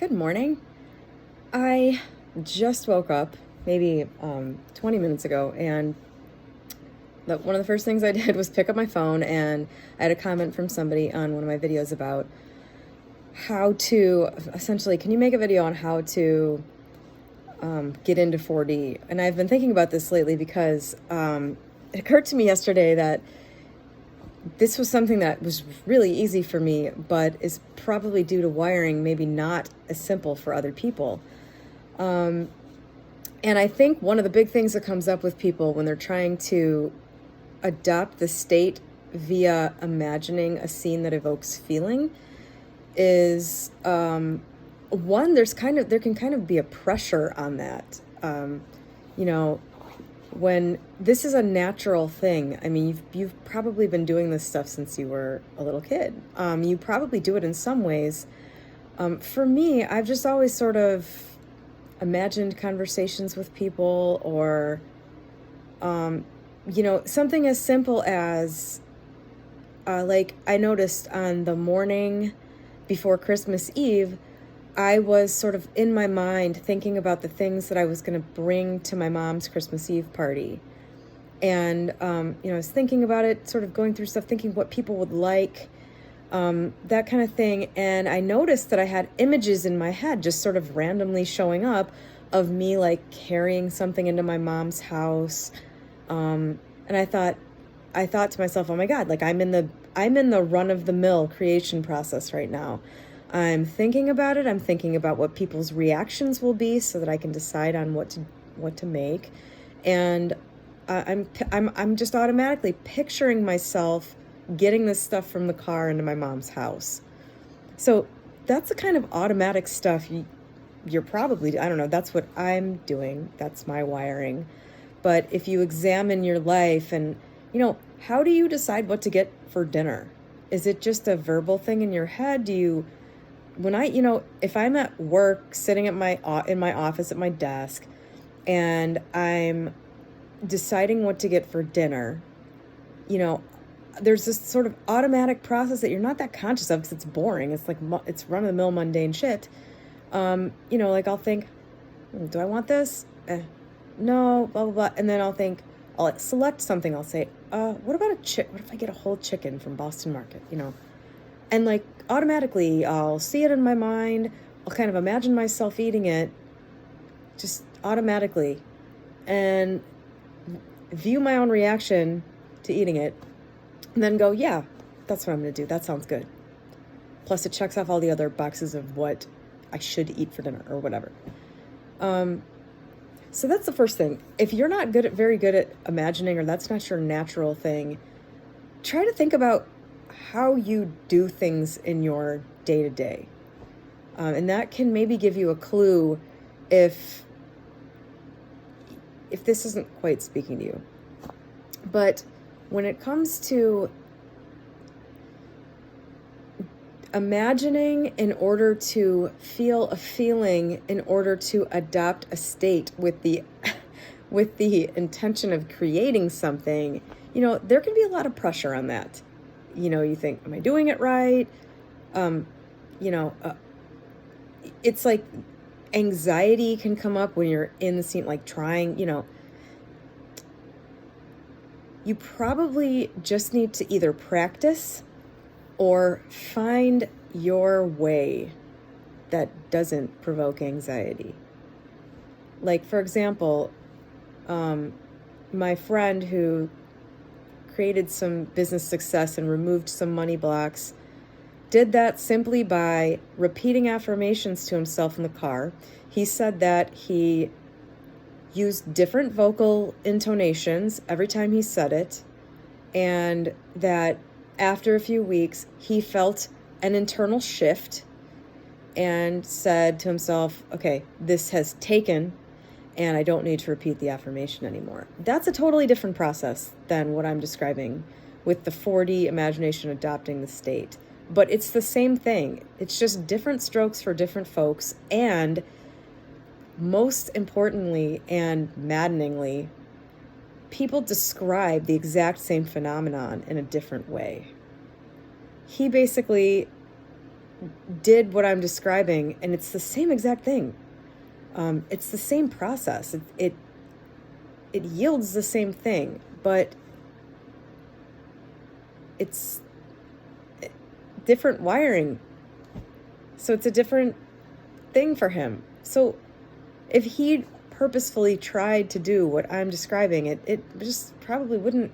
Good morning. I just woke up maybe 20 minutes ago, and one of the first things I did was pick up my phone, and I had a comment from somebody on one of my videos about how to, essentially, can you make a video on how to get into 4D? And I've been thinking about this lately because it occurred to me yesterday that this was something that was really easy for me, but is probably due to wiring, maybe not as simple for other people. And I think one of the big things that comes up with people when they're trying to adopt the state via imagining a scene that evokes feeling is, one, there can kind of be a pressure on that. When this is a natural thing. I mean, you've probably been doing this stuff since you were a little kid. You probably do it in some ways. For me, I've just always sort of imagined conversations with people, or something as simple as like I noticed on the morning before Christmas Eve, I was sort of in my mind thinking about the things that I was going to bring to my mom's Christmas Eve party. And, I was thinking about it, sort of going through stuff, thinking what people would like, that kind of thing. And I noticed that I had images in my head just sort of randomly showing up of me like carrying something into my mom's house. And I thought to myself, oh my God, like I'm in the run-of-the-mill creation process right now. I'm thinking about it. I'm thinking about what people's reactions will be so that I can decide on what to make. And I'm just automatically picturing myself getting this stuff from the car into my mom's house. So that's the kind of automatic stuff you're probably, I don't know, that's what I'm doing. That's my wiring. But if you examine your life and, how do you decide what to get for dinner? Is it just a verbal thing in your head? If I'm at work, sitting in my office at my desk, and I'm deciding what to get for dinner, there's this sort of automatic process that you're not that conscious of because it's boring. It's like, it's run-of-the-mill mundane shit. Like I'll think, do I want this? No, blah, blah, blah. And then I'll select something. I'll say, what about what if I get a whole chicken from Boston Market, And like automatically I'll see it in my mind. I'll kind of imagine myself eating it just automatically and view my own reaction to eating it and then go, yeah, that's what I'm going to do. That sounds good. Plus it checks off all the other boxes of what I should eat for dinner or whatever. So that's the first thing. If you're not very good at imagining, or that's not your natural thing, try to think about how you do things in your day-to-day. And that can maybe give you a clue if this isn't quite speaking to you. But when it comes to imagining in order to feel a feeling, in order to adopt a state with the intention of creating something, there can be a lot of pressure on that. You think, am I doing it right? It's like anxiety can come up when you're in the scene, like trying, you probably just need to either practice or find your way that doesn't provoke anxiety. Like, for example, my friend who created some business success and removed some money blocks did that simply by repeating affirmations to himself in the car. He said that he used different vocal intonations every time he said it, and that after a few weeks, he felt an internal shift and said to himself, okay, this has taken, and I don't need to repeat the affirmation anymore. That's a totally different process than what I'm describing with the 4D imagination adopting the state. But it's the same thing. It's just different strokes for different folks, and most importantly and maddeningly, people describe the exact same phenomenon in a different way. He basically did what I'm describing, and it's the same exact thing. It's the same process. It yields the same thing, but it's different wiring. So it's a different thing for him. So if he purposefully tried to do what I'm describing, it just probably wouldn't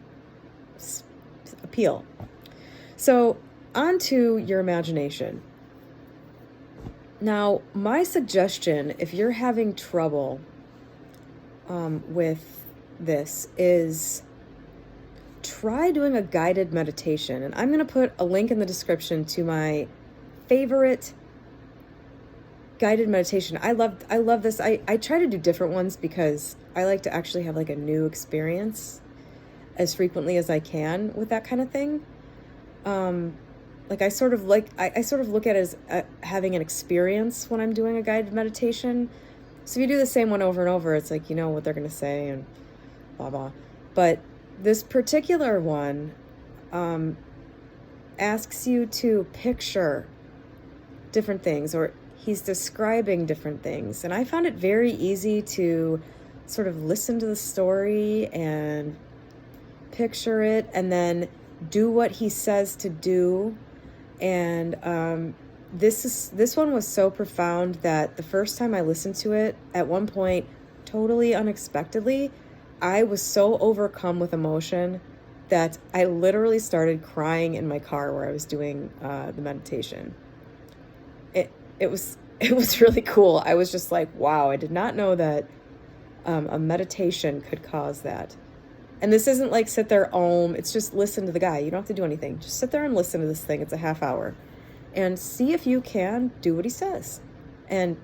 appeal. So on to your imagination. Now, my suggestion, if you're having trouble with this, is try doing a guided meditation. And I'm going to put a link in the description to my favorite guided meditation. I love this. I try to do different ones because I like to actually have like a new experience as frequently as I can with that kind of thing. I sort of look at it as having an experience when I'm doing a guided meditation. So if you do the same one over and over, it's like, you know what they're going to say and blah, blah. But this particular one asks you to picture different things, or he's describing different things. And I found it very easy to sort of listen to the story and picture it and then do what he says to do. And this one was so profound that the first time I listened to it, at one point, totally unexpectedly, I was so overcome with emotion that I literally started crying in my car where I was doing the meditation. It was really cool. I was just like, wow, I did not know that a meditation could cause that. And this isn't like sit there, it's just listen to the guy. You don't have to do anything. Just sit there and listen to this thing. It's a half hour. And see if you can do what he says. And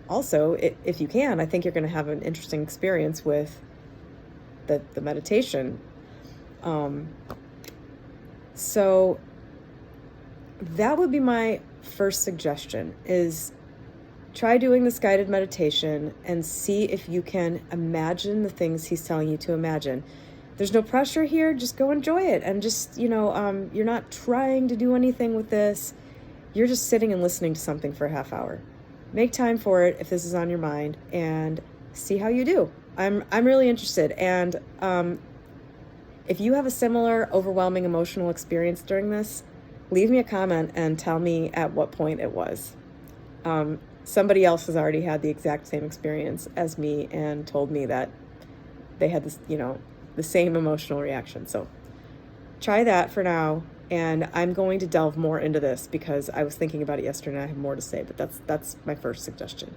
also, if you can, I think you're going to have an interesting experience with the meditation. So that would be my first suggestion, is try doing this guided meditation and see if you can imagine the things he's telling you to imagine. There's no pressure here. Just go enjoy it. And just, you're not trying to do anything with this. You're just sitting and listening to something for a half hour. Make time for it if this is on your mind and see how you do. I'm really interested. And if you have a similar overwhelming emotional experience during this, leave me a comment and tell me at what point it was. Somebody else has already had the exact same experience as me and told me that they had this, the same emotional reaction. So try that for now. And I'm going to delve more into this because I was thinking about it yesterday and I have more to say, but that's my first suggestion.